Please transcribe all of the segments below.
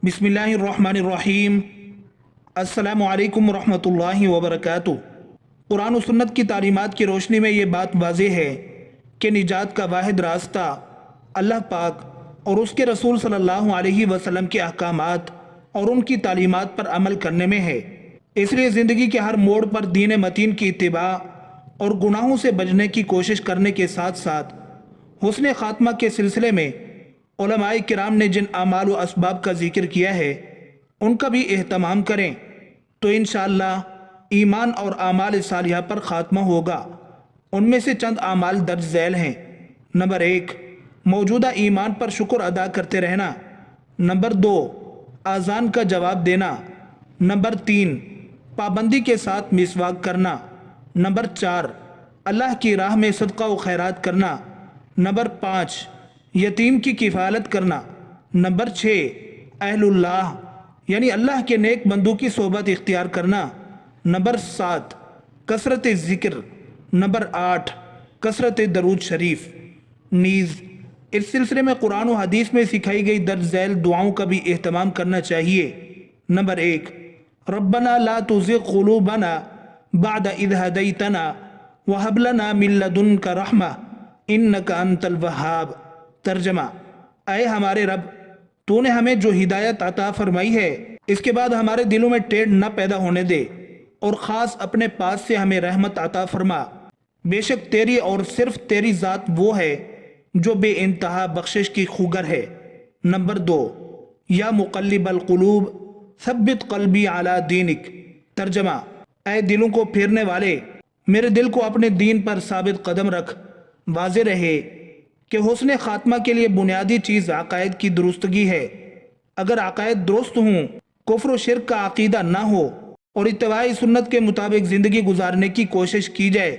बिस्मिल्लाहिर्रहमानिर्रहीम। अस्सलामु अलैकुम रहमतुल्लाहि व बरकातुहू। कुरान और सुन्नत की तालीमात की रोशनी में ये बात वाज़ेह है कि निजात का वाहिद रास्ता अल्लाह पाक और उसके रसूल सल्लल्लाहु अलैहि वसल्लम के अहकामात और उनकी तालीमात पर अमल करने में है। इसलिए ज़िंदगी के हर मोड़ पर दीन मतीन की इत्तिबा और गुनाहों से बचने की कोशिश करने के साथ साथ हुस्न खात्मा के सिलसिले में उलमाए किराम ने जिन आमाल व असबाब का जिक्र किया है उनका भी एहतमाम करें तो इंशाअल्लाह ईमान और आमाल सालिहा पर ख़ात्मा होगा। उनमें से चंद आमाल दर्ज झैल हैं। नंबर 1, मौजूदा ईमान पर शुक्र अदा करते रहना। नंबर 2, आज़ान का जवाब देना। नंबर 3, पाबंदी के साथ मिसवाक करना। नंबर 4, अल्लाह की राह में सदका व खैरात करना। नंबर 5, यतीम की किफ़ालत करना। नंबर 6, अहलुल्लाह यानी अल्लाह के नेक बंदू की सोबत इख्तियार करना। नंबर 7, कसरत ज़िक्र। नंबर 8, कसरत दरूद शरीफ। नीज़ इस सिलसिले में कुरान और हदीस में सिखाई गई दर्ज झैल दुआओं का भी एहतमाम करना चाहिए। नंबर 1, रब्बना ला तुज़िग़ क़ुलूबना बअद इज़ हदैतना व हब लना मिन लदुनका रहमा इन्नका अंतल वहाब। तर्जमा, ऐ हमारे रब, तूने हमें जो हिदायत अता फरमाई है इसके बाद हमारे दिलों में टेढ़ न पैदा होने दे और ख़ास अपने पास से हमें रहमत अता फरमा। बेशक तेरी और सिर्फ तेरी ज़ात वो है जो बेइंतहा बख्शिश की खुगर है। नंबर 2, या मुक़ल्लिबल क़ुलूब सब्बित क़ल्बी अला दीनिक। तर्जमा, ऐ दिलों को फेरने वाले, मेरे दिल को अपने दीन पर साबित कदम रख। वाज़े रहे कि हुस्न खात्मा के लिए बुनियादी चीज़ अक़ायद की दुरुस्तगी है। अगर अक़ायद दुरुस्त हों, कुफ्र व शिर्क का अक़ीदा ना हो और इत्तिबाई सुन्नत के मुताबिक ज़िंदगी गुजारने की कोशिश की जाए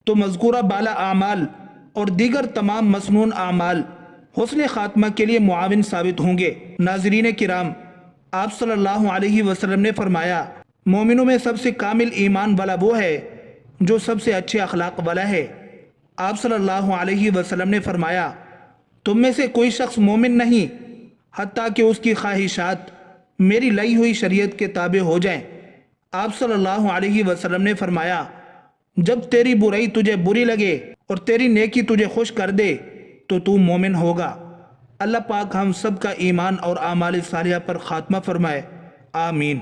तो मज़कूरा बाला आमाल और दीगर तमाम मसनून आमाल हुस्न खात्मा के लिए मुआविन साबित होंगे। नाज़रीन किराम, आप सल्लल्लाहु अलैहि वसल्लम ने फरमाया, मोमिनों में सबसे कामिल ईमान वाला वो है जो सबसे अच्छे अखलाक वाला है। आप सल्लल्लाहु अलैहि वसल्लम ने फरमाया, तुम में से कोई शख्स मोमिन नहीं हत्ता कि उसकी ख्वाहिशात मेरी लाई हुई शरीयत के ताबे हो जाएं। आप सल्लल्लाहु अलैहि वसल्लम ने फरमाया, जब तेरी बुराई तुझे बुरी लगे और तेरी नेकी तुझे खुश कर दे तो तू मोमिन होगा। अल्लाह पाक हम सब का ईमान और आमाल सालिहा पर ख़ात्मा फरमाए। आमीन।